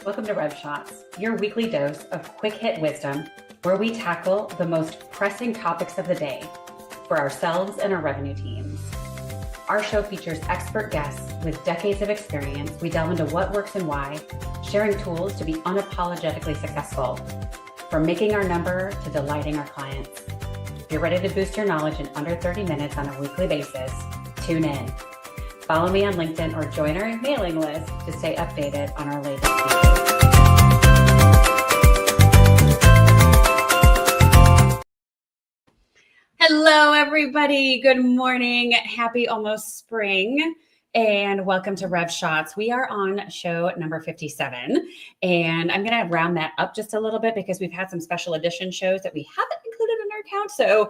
Welcome to Rev Shots, your weekly dose of quick hit wisdom where we tackle the most pressing topics of the day for ourselves and our revenue teams. Our show features expert guests with decades of experience. We delve into what works and why, sharing tools to be unapologetically successful, from making our number to delighting our clients. If you're ready to boost your knowledge in under 30 minutes on a weekly basis, tune in. Follow me on LinkedIn or join our mailing list to stay updated on our latest features. Hello, everybody. Good morning. Happy almost spring. And welcome to Rev Shots. We are on show number 57. And I'm going to round that up just a little bit because we've had some special edition shows that we haven't included in our count. So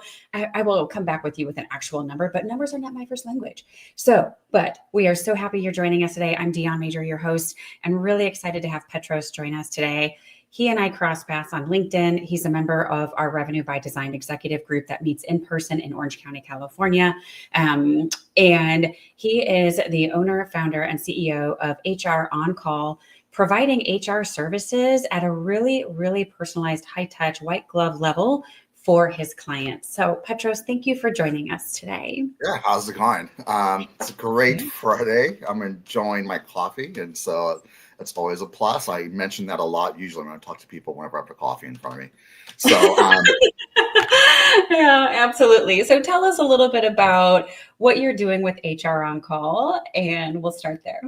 I will come back with you with an actual number, but numbers are not my first language. But we are so happy you're joining us today. I'm Dion Major, your host, and really excited to have Petros join us today. He and I cross paths on LinkedIn. He's a member of our Revenue by Design executive group that meets in person in Orange County, California. And he is the owner, founder, and CEO of HROn-Call, providing HR services at a really, really personalized, high-touch, white glove level for his clients. So Petros, thank you for joining us today. Yeah, how's it going? It's a great Friday. I'm enjoying my coffee, and so it's always a plus. I mention that a lot usually when I talk to people whenever I have a coffee in front of me. So yeah, absolutely. So tell us a little bit about what you're doing with HROn-Call, and we'll start there.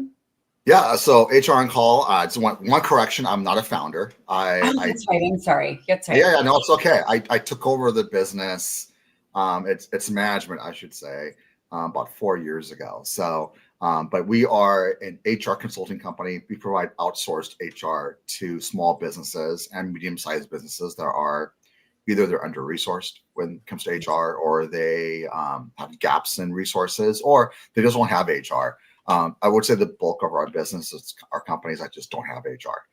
Yeah, so HROn-Call, it's one correction. I'm not a founder. That's right. I'm sorry. That's right. Yeah, no, it's okay. I took over the business. It's management, I should say, about 4 years ago. So, but we are an HR consulting company. We provide outsourced HR to small businesses and medium-sized businesses that are either they're under-resourced when it comes to HR, or they have gaps in resources, or they just don't have HR. I would say the bulk of our business are companies that just don't have HR.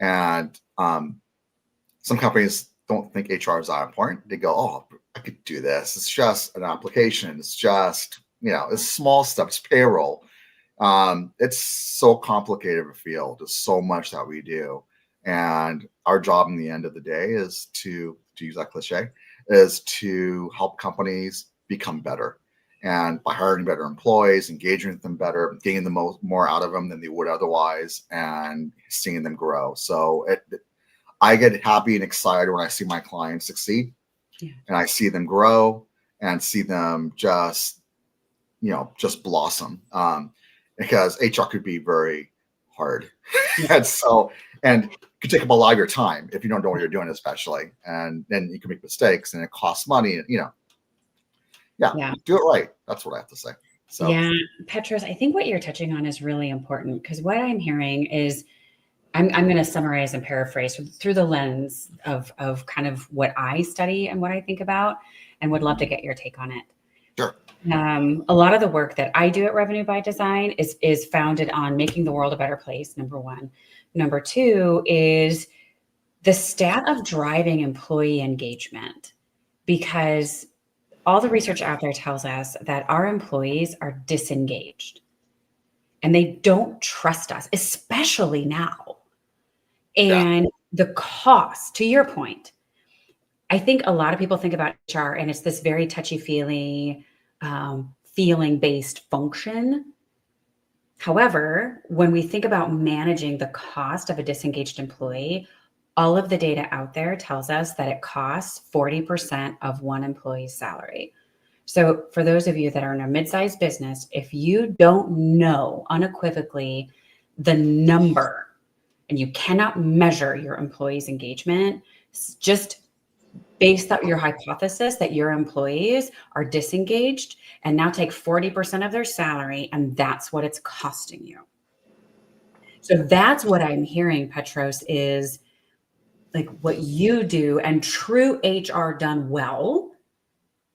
And some companies don't think HR is that important. They go, oh, I could do this. It's just an application. It's just, it's small stuff. It's payroll. It's so complicated of a field. There's so much that we do. And our job in the end of the day is to use that cliche, is to help companies become better. And by hiring better employees, engaging with them better, getting the more out of them than they would otherwise, and seeing them grow. So I get happy and excited when I see my clients succeed, and I see them grow and see them just blossom. Because HR could be very hard, and could take up a lot of your time if you don't know what you're doing, especially, and then you can make mistakes and it costs money. Do it right. That's what I have to say. So yeah, Petros, I think what you're touching on is really important, because what I'm hearing is, I'm going to summarize and paraphrase through the lens of kind of what I study and what I think about, and would love to get your take on it. Sure. A lot of the work that I do at Revenue by Design is founded on making the world a better place, number one. Number two is the stat of driving employee engagement, because all the research out there tells us that our employees are disengaged and they don't trust us, especially now. And the cost, to your point, I think a lot of people think about HR and it's this very touchy-feely, feeling-based function. However, when we think about managing the cost of a disengaged employee, all of the data out there tells us that it costs 40% of one employee's salary. So for those of you that are in a mid-sized business, if you don't know unequivocally the number and you cannot measure your employees' engagement, just based on your hypothesis that your employees are disengaged, and now take 40% of their salary, and that's what it's costing you. So that's what I'm hearing, Petros, is like what you do, and true HR done well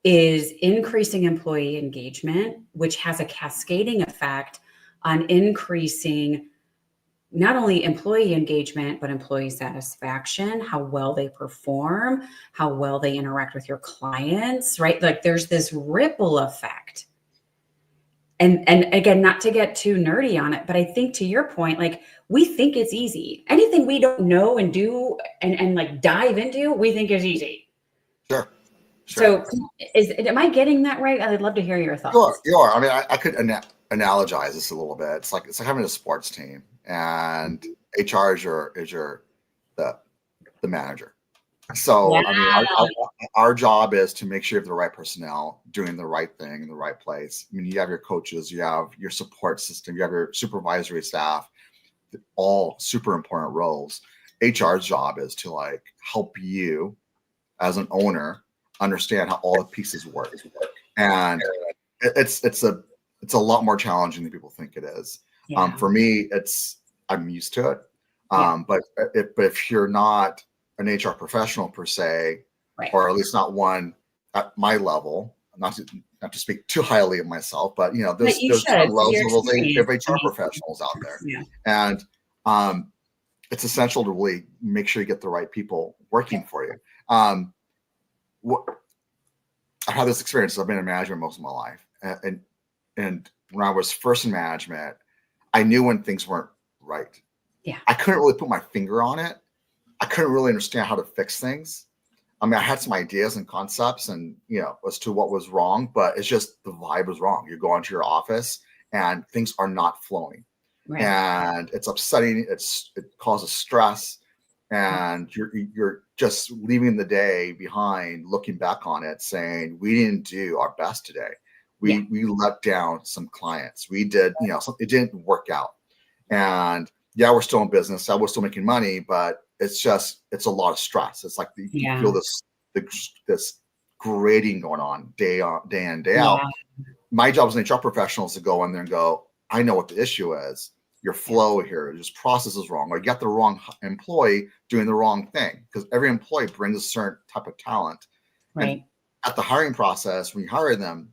is increasing employee engagement, which has a cascading effect on increasing not only employee engagement, but employee satisfaction, how well they perform, how well they interact with your clients, right? Like there's this ripple effect. And again, not to get too nerdy on it, but I think to your point, like we think it's easy. Anything we don't know and do and like dive into, we think is easy. Sure. So am I getting that right? I'd love to hear your thoughts. You are. I mean, I could analogize this a little bit. It's like having a sports team, and HR is the manager. So Yeah. I mean, our job is to make sure you have the right personnel doing the right thing in the right place. I mean, you have your coaches, you have your support system, you have your supervisory staff, all super important roles. HR's job is to like help you as an owner understand how all the pieces work, and it's a lot more challenging than people think it is. Yeah. For me, I'm used to it. But if you're not an HR professional per se, right. or at least not one at my level, not to speak too highly of myself, but you know, there's different levels of HR professionals out there, and it's essential to really make sure you get the right people working for you. I've had this experience. I've been in management most of my life, and when I was first in management, I knew when things weren't right. Yeah, I couldn't really put my finger on it. I couldn't really understand how to fix things. I mean, I had some ideas and concepts, and as to what was wrong, but it's just the vibe was wrong. You go into your office and things are not flowing, right. And it's upsetting. It causes stress, and you're just leaving the day behind, looking back on it, saying we didn't do our best today. We let down some clients. We did, it didn't work out, and we're still in business. We're still making money, but it's a lot of stress. It's like you feel this grading going on day in, day out. My job as an HR professional is to go in there and go, I know what the issue is. Your flow here, just process is wrong, or you got the wrong employee doing the wrong thing, because every employee brings a certain type of talent. Right. And at the hiring process, when you hire them,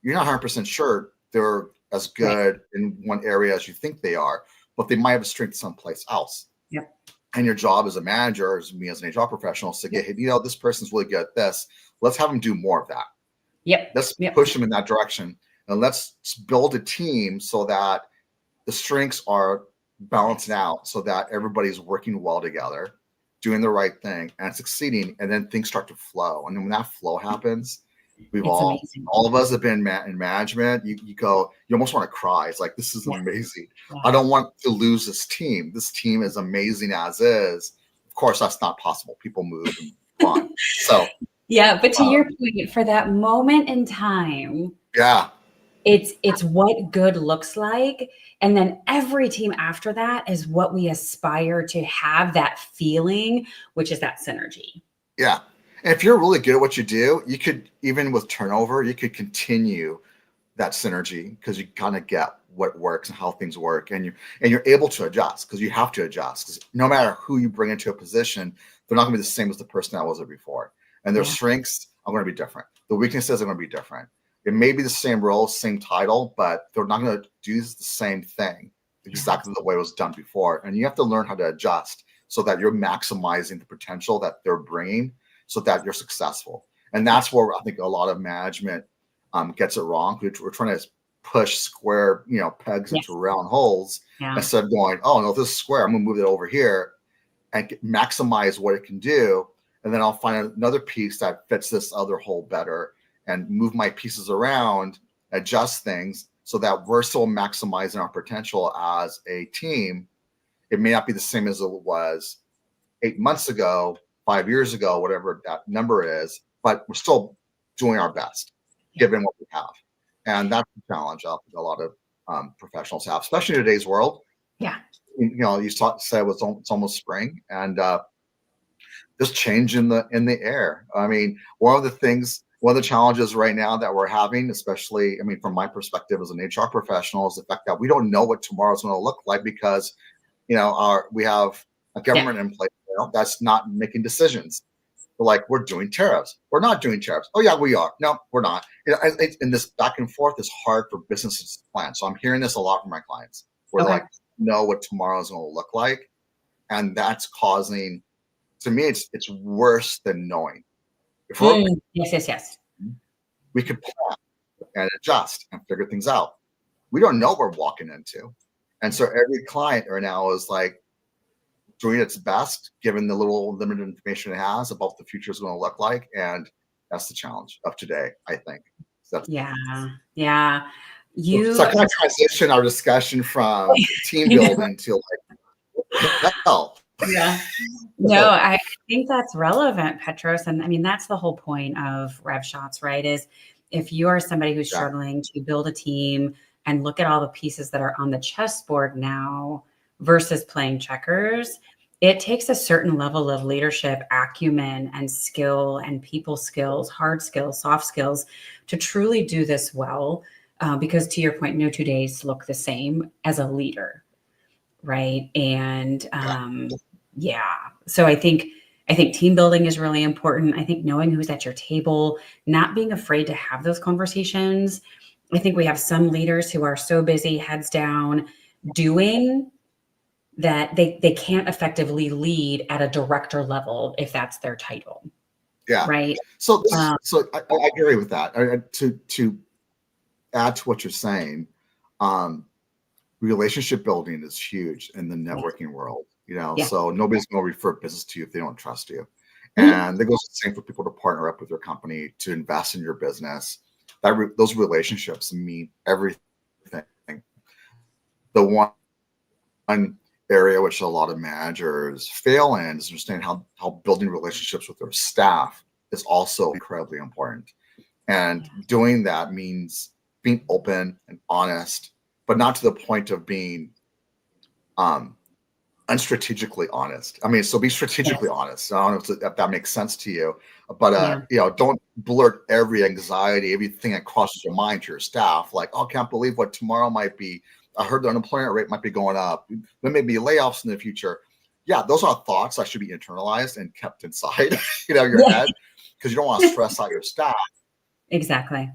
you're not 100% sure they're as good in one area as you think they are, but they might have a strength someplace else. Yep. And your job as a manager, as me as an HR professional, is to get, this person's really good at this. Let's have them do more of that. Yep. Let's push them in that direction. And let's build a team so that the strengths are balanced out, so that everybody's working well together, doing the right thing and succeeding. And then things start to flow. And then when that flow happens, all of us have been in management. You almost want to cry. It's like, this is amazing. Yeah. I don't want to lose this team. This team is amazing as is. Of course, that's not possible. People move and on. So but to your point, for that moment in time, it's what good looks like. And then every team after that is what we aspire to have, that feeling, which is that synergy. Yeah. And if you're really good at what you do, you could, even with turnover, you could continue that synergy, because you kind of get what works and how things work, and you're able to adjust, because you have to adjust, because no matter who you bring into a position, they're not going to be the same as the person that was there before. And their strengths are going to be different. The weaknesses are going to be different. It may be the same role, same title, but they're not going to do the same thing exactly the way it was done before. And you have to learn how to adjust so that you're maximizing the potential that they're bringing, so that you're successful. And that's where I think a lot of management gets it wrong. We're trying to push square, pegs into round holes, instead of going, oh no, this is square, I'm gonna move it over here and maximize what it can do. And then I'll find another piece that fits this other hole better, and move my pieces around, adjust things so that we're still maximizing our potential as a team. It may not be the same as it was 8 months ago, 5 years ago, whatever that number is, but we're still doing our best given what we have. And that's the challenge I think a lot of professionals have, especially in today's world. Yeah. You said it's almost spring, and there's change in the air. I mean, one of the challenges right now that we're having, especially, I mean, from my perspective as an HR professional, is the fact that we don't know what tomorrow's going to look like, because, we have a government in place that's not making decisions. We're like, we're doing tariffs. We're not doing tariffs. Oh yeah, we are. No, we're not. And this back and forth is hard for businesses to plan. So I'm hearing this a lot from my clients. We're like, know what tomorrow's going to look like, and that's causing, to me, it's worse than knowing. Yes. We could plan and adjust and figure things out. we don't know what we're walking into. And so every client right now is like doing its best, given the little limited information it has about what the future is going to look like. And that's the challenge of today, I think. So Yeah. Yeah. so I kind of transition our discussion from team building to like, well, Yeah. No, I think that's relevant, Petros. And I mean, that's the whole point of Rev Shots, right? Is if you are somebody who's yeah, struggling to build a team and look at all the pieces that are on the chessboard now versus playing checkers, it takes a certain level of leadership acumen and skill and people skills, hard skills, soft skills to truly do this well. Because to your point, no 2 days look the same as a leader, right? And yeah, yeah, so I think team building is really important. I think knowing who's at your table, not being afraid to have those conversations. I think we have some leaders who are so busy, heads down, doing that they can't effectively lead at a director level if that's their title, yeah. right? So Um, I agree with that. To add to what you're saying, um, relationship building is huge in the yeah, networking world. You know, yeah, so nobody's going to refer business to you if they don't trust you. mhm, And that goes the same for people to partner up with your company to invest in your business. Those relationships mean everything. The one area which a lot of managers fail in is understanding how building relationships with their staff is also incredibly important. And yeah, doing that means being open and honest, but not to the point of being um, unstrategically honest. I mean, so be strategically yes, honest. I don't know if that makes sense to you, but yeah, don't blurt every anxiety, everything that crosses your mind to your staff. Like, oh, I can't believe what tomorrow might be. I heard the unemployment rate might be going up. There may be layoffs in the future. Yeah, those are thoughts that should be internalized and kept inside, your yeah, head, because you don't want to stress out your staff, exactly,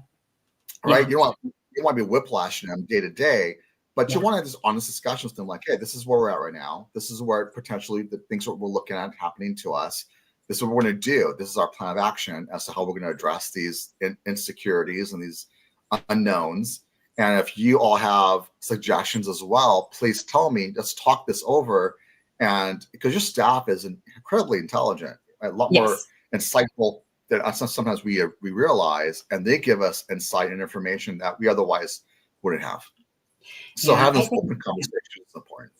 right? yeah, You don't want to be whiplashing them day to day, but you yeah, want to have this honest discussions with them, like, hey, this is where we're at right now. This is where potentially the things that we're looking at happening to us. This is what we're going to do. This is our plan of action as to how we're going to address these insecurities and these unknowns. And if you all have suggestions as well, please tell me. Let's talk this over. And because your staff is incredibly intelligent, a lot more yes, insightful that sometimes we realize, and they give us insight and information that we otherwise wouldn't have. So yeah. having I this think. open conversation is important.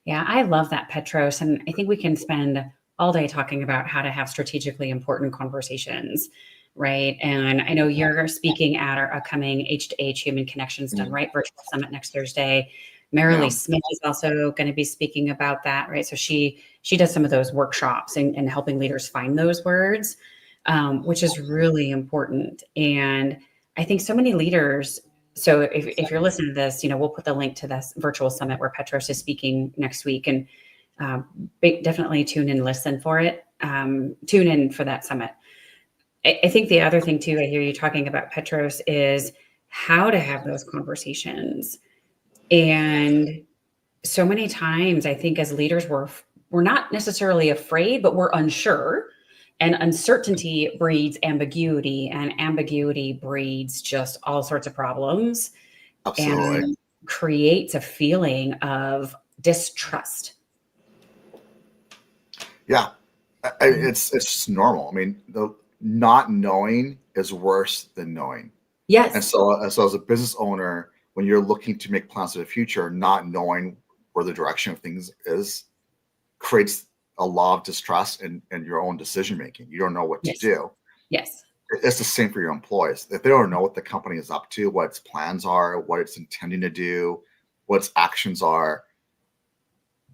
Yeah, I love that, Petros. And I think we can spend all day talking about how to have strategically important conversations, right? And I know you're speaking at our upcoming H2H Human Connections Done Mhm. Right virtual summit next Thursday. Marilee Yeah, Smith is also going to be speaking about that, right? So she does some of those workshops and helping leaders find those words, which is really important. And I think so many leaders, so if you're listening to this, we'll put the link to this virtual summit where Petros is speaking next week, and definitely tune in, listen for it. Tune in for that summit. I think the other thing too, I hear you talking about, Petros, is how to have those conversations. And so many times, I think as leaders, we're not necessarily afraid, but we're unsure. And uncertainty breeds ambiguity, and ambiguity breeds just all sorts of problems absolutely. and creates a feeling of distrust. Yeah, it's just normal. I mean, the not knowing is worse than knowing. And Yes. so as a business owner, when you're looking to make plans for the future, not knowing where the direction of things is creates a lot of distrust in your own decision making. You don't know what to Yes. do. Yes. It's the same for your employees. If they don't know what the company is up to, what its plans are, what it's intending to do, what its actions are,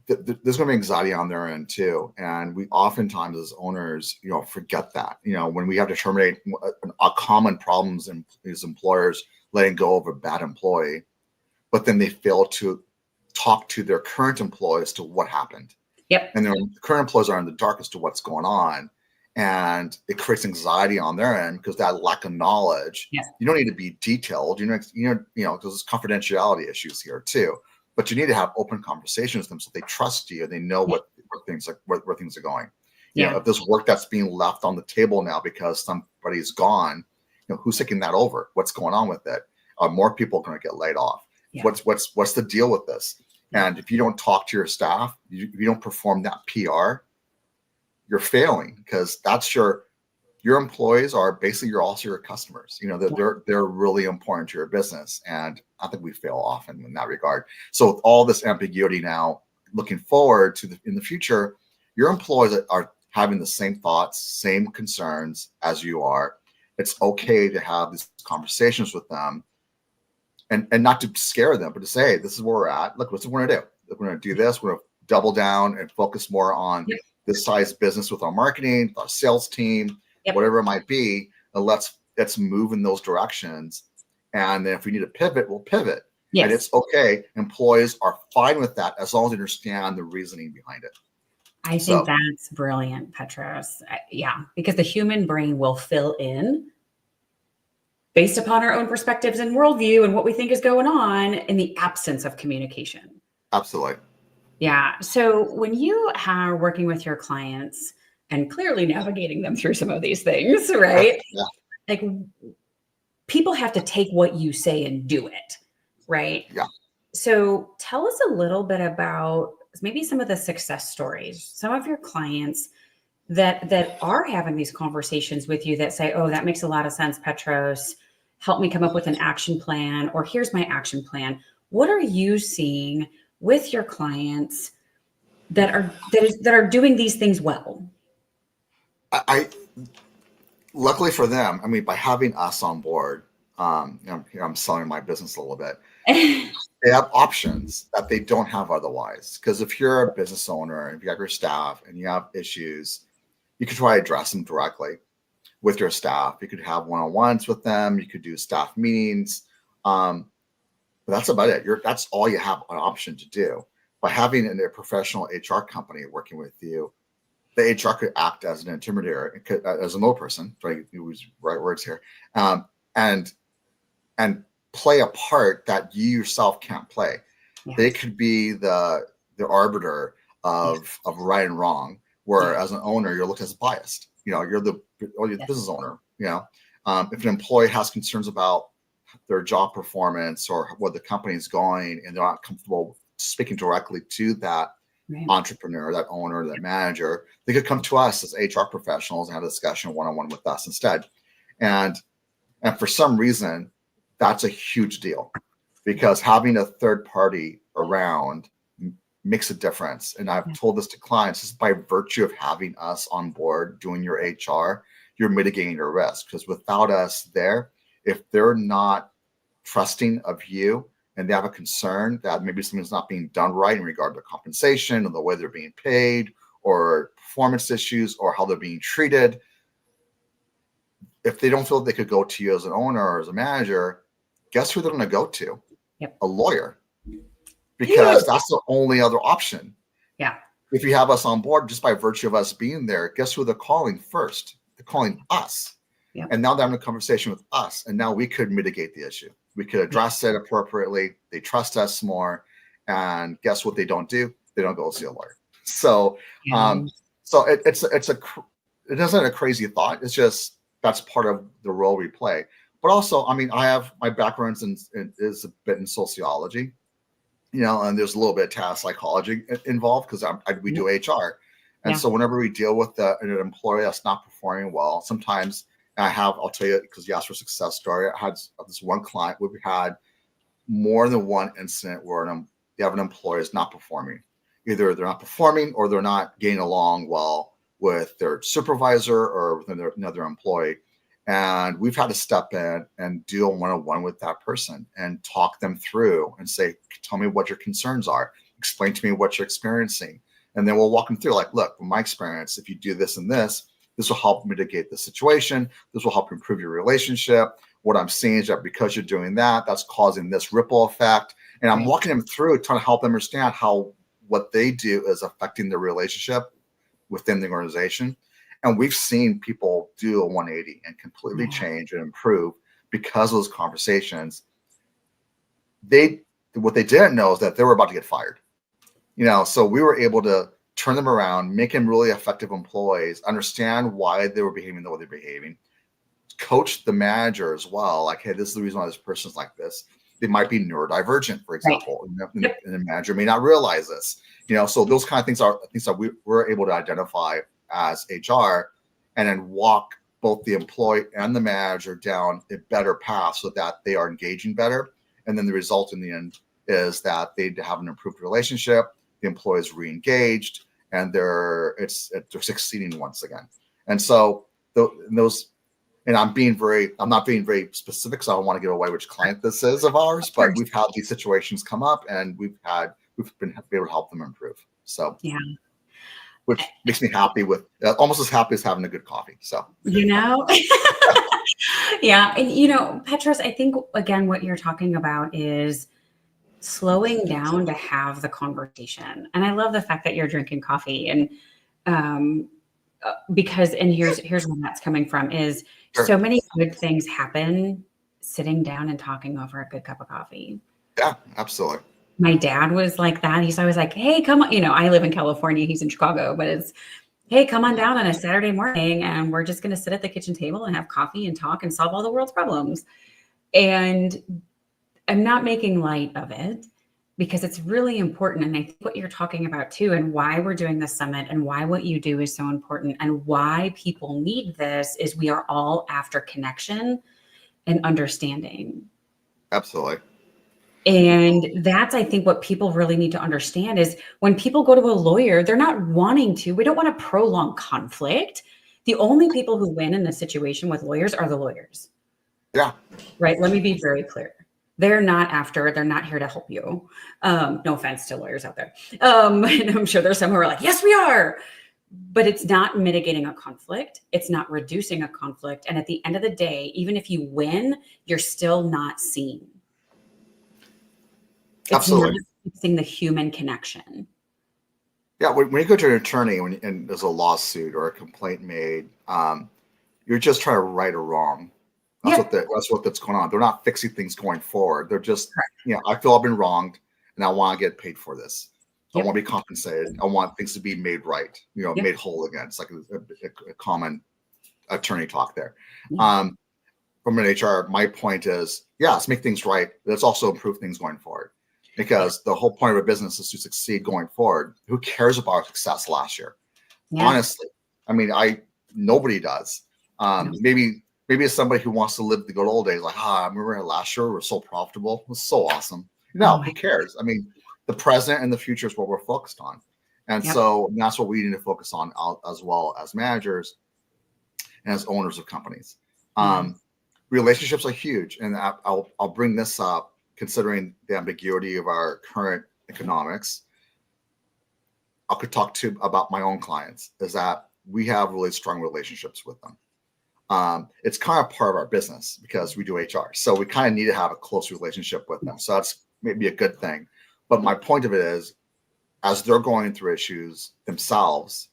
there's going to be anxiety on their end too. And we oftentimes as owners, forget that. When we have to terminate a common problems in these employers letting go of a bad employee, but then they fail to talk to their current employees to what happened. Yep. And their current employees are in the dark as to what's going on. And it creates anxiety on their end because that lack of knowledge. Yes. You don't need to be detailed. Because there's confidentiality issues here too. But you need to have open conversations with them so they trust you and they know Yeah. where things are going. Yeah. If there's work that's being left on the table now because somebody's gone, who's taking that over? What's going on with it? are more people going to get laid off? Yeah. What's the deal with this? Yeah. And if you don't talk to your staff, you don't perform that PR, you're failing, because that's your employees are basically also your customers. You know, they're really important to your business. And I think we fail often in that regard. So with all this ambiguity now, looking forward to in the future, your employees are having the same thoughts, same concerns as you are. It's okay to have these conversations with them, and not to scare them, but to say, this is where we're at. Look, what's we're going to do? We're going to do this. We're going to double down and focus more on this size business with our marketing, our sales team, whatever it might be. And let's move in those directions. And then if we need to pivot, we'll pivot. Yes. And it's okay. Employees are fine with that as long as they understand the reasoning behind it. I think that's brilliant, Petros. Yeah, because the human brain will fill in based upon our own perspectives and worldview and what we think is going on in the absence of communication. Absolutely. Yeah. So when you are working with your clients and clearly navigating them through some of these things, right? Yeah. Like, people have to take what you say and do it, right? Yeah. So tell us a little bit about maybe some of the success stories, some of your clients that are having these conversations with you that say, oh, that makes a lot of sense, Petros. Help me come up with an action plan, or here's my action plan. What are you seeing with your clients that are doing these things well? I luckily for them, I mean, by having us on board, I'm selling my business a little bit. They have options that they don't have otherwise. Because if you're a business owner and if you have your staff and you have issues, you could try to address them directly with your staff. You could have one-on-ones with them. You could do staff meetings. But that's about it. That's all you have an option to do. By having a professional HR company working with you, the HR could act as an intermediary, as a middle person, trying to use right words here, and play a part that you yourself can't play. Yeah. They could be the arbiter of right and wrong, where as an owner, you're looked as biased. You know, you're the business owner. You know, if an employee has concerns about their job performance or where the company is going, and they're not comfortable speaking directly to that entrepreneur, that owner, that manager, they could come to us as HR professionals and have a discussion one-on-one with us instead. And for some reason, that's a huge deal, because having a third party around makes a difference. And I've told this to clients, just by virtue of having us on board doing your HR, you're mitigating your risk. Because without us there, if they're not trusting of you and they have a concern that maybe something's not being done right in regard to compensation or the way they're being paid or performance issues or how they're being treated, if they don't feel they could go to you as an owner or as a manager, guess who they're going to go to? A lawyer. Because that's the only other option. Yeah. If you have us on board, just by virtue of us being there, guess who they're calling first? They're calling us. Yep. And now they're having a conversation with us. And now we could mitigate the issue. We could address it appropriately. They trust us more. And guess what they don't do? They don't go see a lawyer. So, so it isn't a crazy thought. It's just, that's part of the role we play. But also, I mean, I have my background is a bit in sociology, you know, and there's a little bit of task psychology involved because we do HR. And so whenever we deal with an employee that's not performing well, sometimes I'll tell you, because you asked for a success story. I had this one client where we had more than one incident where you have an employee that's not performing. Either they're not performing or they're not getting along well with their supervisor or with another employee. And we've had to step in and do a one-on-one with that person and talk them through and say, tell me what your concerns are. Explain to me what you're experiencing. And then we'll walk them through, like, look, from my experience, if you do this and this will help mitigate the situation. This will help improve your relationship. What I'm seeing is that because you're doing that, that's causing this ripple effect. And I'm walking them through, trying to help them understand how what they do is affecting their relationship within the organization. And we've seen people do a 180 and completely change and improve because of those conversations. What they didn't know is that they were about to get fired. You know, so we were able to turn them around, make them really effective employees, understand why they were behaving the way they're behaving, coach the manager as well. Like, hey, this is the reason why this person's like this. They might be neurodivergent, for Right. example, and the manager may not realize this. So those kind of things are things that we're able to identify as HR, and then walk both the employee and the manager down a better path so that they are engaging better. And then the result in the end is that they have an improved relationship, the employee is re-engaged, and they're succeeding once again. And so and I'm not being very specific, so I don't want to give away which client this is of ours, but we've had these situations come up, and we've been able to help them improve. So yeah, which makes me happy almost as happy as having a good coffee. So yeah, and Petros, I think again what you're talking about is slowing down to have the conversation. And I love the fact that you're drinking coffee, and because here's where that's coming from is so many good things happen sitting down and talking over a good cup of coffee. Yeah, absolutely. My dad was like that. He's always like, hey, come on. I live in California. He's in Chicago, but it's, hey, come on down on a Saturday morning and we're just going to sit at the kitchen table and have coffee and talk and solve all the world's problems. And I'm not making light of it because it's really important. And I think what you're talking about too, and why we're doing this summit and why what you do is so important and why people need this is we are all after connection and understanding. Absolutely. And that's, I think, what people really need to understand is when people go to a lawyer, they're not wanting to, we don't want to prolong conflict. The only people who win in a situation with lawyers are the lawyers. Yeah. Right. Let me be very clear. They're not here to help you. No offense to lawyers out there. And I'm sure there's some who are like, yes, we are. But it's not mitigating a conflict. It's not reducing a conflict. And at the end of the day, even if you win, you're still not seen. It's Absolutely. not fixing the human connection. Yeah, when you go to an attorney and there's a lawsuit or a complaint made, you're just trying to right a wrong. That's what's going on. They're not fixing things going forward. They're just, I feel I've been wronged and I want to get paid for this. I want to be compensated. I want things to be made right, made whole again. It's like a common attorney talk there. From an HR, my point is, let's make things right. Let's also improve things going forward. Because the whole point of a business is to succeed going forward. Who cares about our success last year? Honestly, I mean, nobody does. Maybe it's somebody who wants to live the good old days. Like, I remember last year we were so profitable. It was so awesome. No, who cares? I mean, the present and the future is what we're focused on. And so that's what we need to focus on as well as managers and as owners of companies. Relationships are huge. And I'll bring this up. Considering the ambiguity of our current economics, I could talk about my own clients is that we have really strong relationships with them. It's kind of part of our business because we do HR. So we kind of need to have a close relationship with them. So that's maybe a good thing. But my point of it is, as they're going through issues themselves,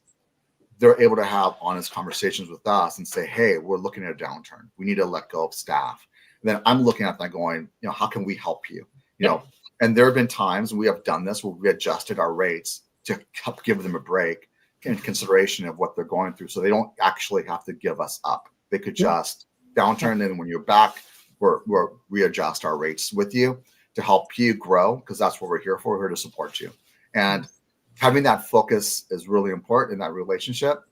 they're able to have honest conversations with us and say, hey, we're looking at a downturn. We need to let go of staff. Then I'm looking at that going, how can we help you? And there have been times we have done this where we adjusted our rates to help give them a break in consideration of what they're going through. So they don't actually have to give us up. They could just downturn. And when you're back, we're readjust our rates with you to help you grow because that's what we're here for. We're here to support you. And having that focus is really important in that relationship.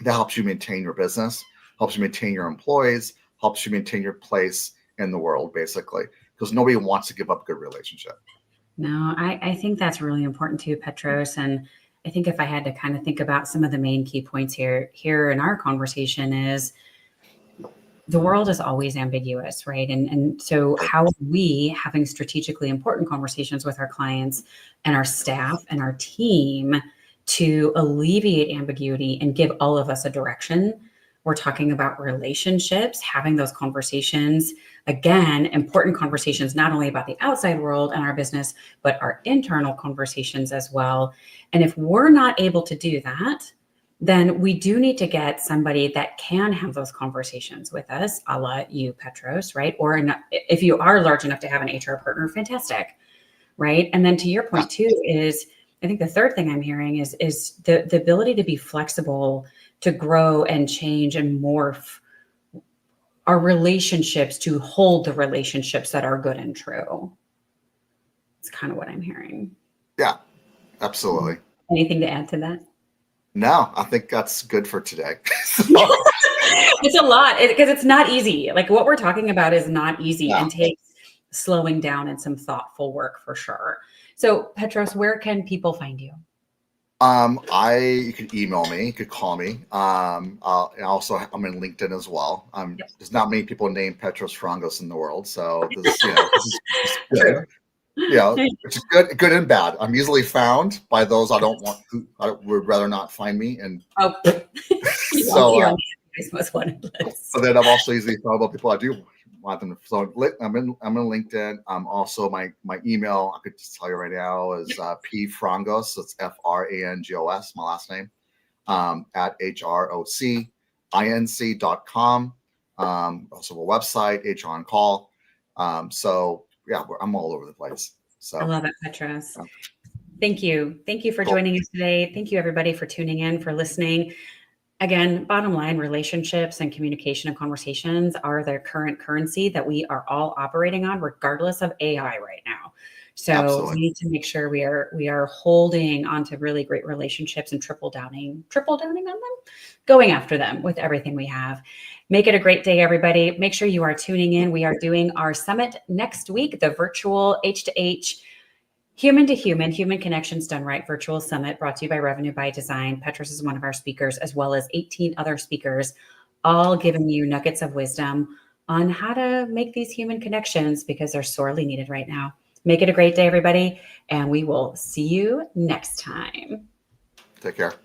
That helps you maintain your business, helps you maintain your employees, helps you maintain your place in the world, basically, because nobody wants to give up a good relationship. No, I think that's really important too, Petros. And I think if I had to kind of think about some of the main key points here in our conversation is the world is always ambiguous, right? And so how are we having strategically important conversations with our clients and our staff and our team to alleviate ambiguity and give all of us a direction? We're talking about relationships, having those conversations, again, important conversations, not only about the outside world and our business, but our internal conversations as well. And if we're not able to do that, then we do need to get somebody that can have those conversations with us, a la you, Petros, right? Or if you are large enough to have an HR partner, fantastic, right? And then to your point too is, I think the third thing I'm hearing is the ability to be flexible, to grow and change and morph our relationships to hold the relationships that are good and true. It's kind of what I'm hearing. Yeah, absolutely. Anything to add to that? No, I think that's good for today. It's a lot because it's not easy. Like what we're talking about is not easy and takes slowing down and some thoughtful work for sure. So Petros, where can people find you? You could email me, you could call me. And also I'm in LinkedIn as well. There's not many people named Petros Frangos in the world, so this is good. It's good and bad. I'm easily found by those I would rather not find me. And you're on the most wanted list. So then I'm also easily found by people I do want them to. So I'm in LinkedIn. Also my email, I could just tell you right now, is P Frangos. So it's Frangos, my last name, at HROC-INC.com. Also a website, HROn-Call. So yeah, I'm all over the place. So I love it, Petros. Thank you. Thank you for joining us today. Thank you everybody for tuning in, for listening. Again, bottom line, relationships and communication and conversations are the current currency that we are all operating on, regardless of AI right now. So Absolutely. We need to make sure we are holding onto really great relationships and triple downing on them, going after them with everything we have. Make it a great day, everybody. Make sure you are tuning in. We are doing our summit next week, the virtual H2H Human to Human Connections Done Right virtual summit, brought to you by Revenue by Design. Petros is one of our speakers, as well as 18 other speakers, all giving you nuggets of wisdom on how to make these human connections because they're sorely needed right now. Make it a great day, everybody, and we will see you next time. Take care.